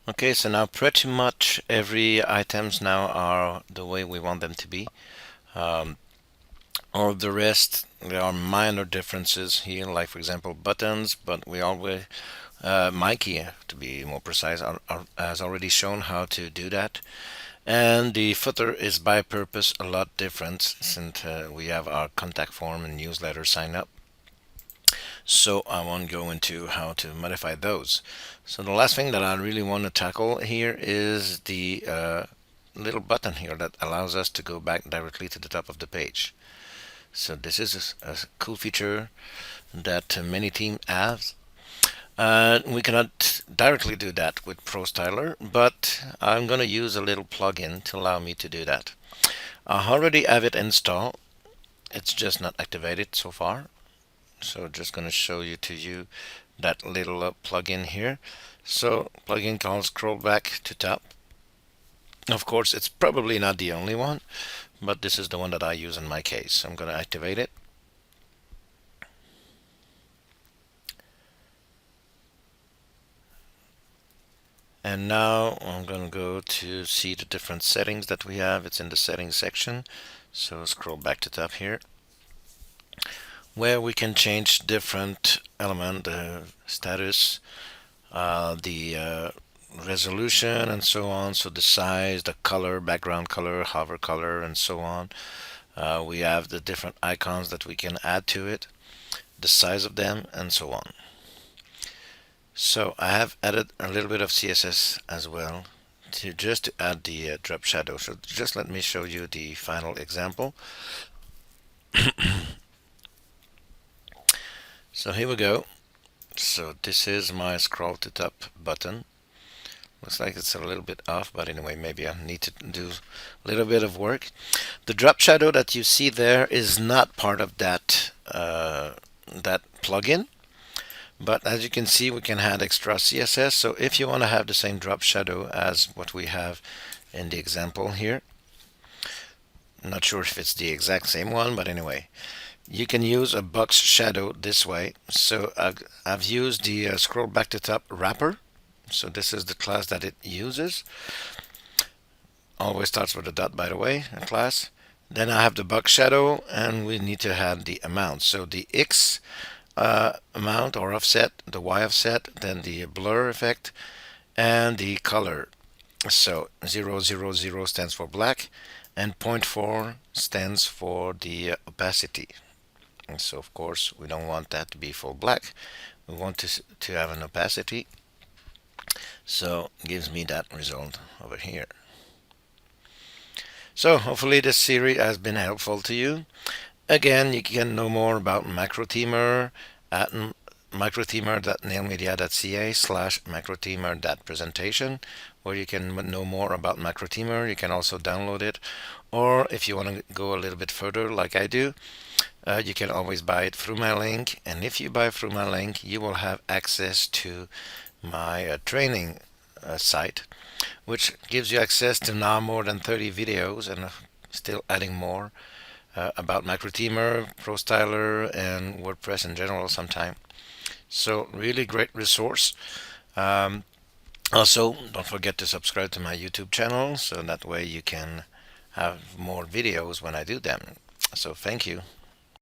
Okay, so now pretty much every items now are the way we want them to be. Um, all the rest, there are minor differences here, like for example buttons, but we always, Mikey, to be more precise, has already shown how to do that. And the footer is by purpose a lot different since we have our contact form and newsletter sign up. So I won't go into how to modify those. So the last thing that I really want to tackle here is the little button here that allows us to go back directly to the top of the page. So this is a cool feature that many teams have. We cannot directly do that with ProStyler, but I'm going to use a little plugin to allow me to do that. I already have it installed. It's just not activated so far. So just going to show you that little plugin here. So plugin called Scroll Back to Top. Of course, it's probably not the only one, but this is the one that I use in my case. I'm going to activate it. And now I'm going to go to see the different settings that we have. It's in the settings section. So scroll back to top here, where we can change different element, the status, the resolution, and so on. So the size, the color, background color, hover color, and so on. We have the different icons that we can add to it, the size of them, and so on. So I have added a little bit of CSS as well to add the drop shadow. So just let me show you the final example. So here we go. So this is my scroll to top button. Looks like it's a little bit off, but anyway, maybe I need to do a little bit of work. The drop shadow that you see there is not part of that plugin. But as you can see, we can add extra CSS. So if you want to have the same drop shadow as what we have in the example here, I'm not sure if it's the exact same one, but anyway, you can use a box shadow this way. So I've used the scroll back to top wrapper. So this is the class that it uses. Always starts with a dot, by the way, a class. Then I have the box shadow, and we need to have the amount. So the X amount or offset, the Y offset, then the blur effect, and the color. So 000 stands for black, and zero point 0.4 stands for the opacity. And so of course we don't want that to be full black. We want to have an opacity. So it gives me that result over here. So hopefully this series has been helpful to you. Again, you can know more about MacroThemer at macrothemer.nailmedia.ca/macrothemer.presentation, where you can know more about MacroThemer. You can also download it, or if you want to go a little bit further, like I do, you can always buy it through my link. And if you buy through my link, you will have access to my training site, which gives you access to now more than 30 videos and still adding more about MacroThemer, ProStyler, and WordPress in general sometime. So really great resource. Also, don't forget to subscribe to my YouTube channel so that way you can have more videos when I do them. So thank you.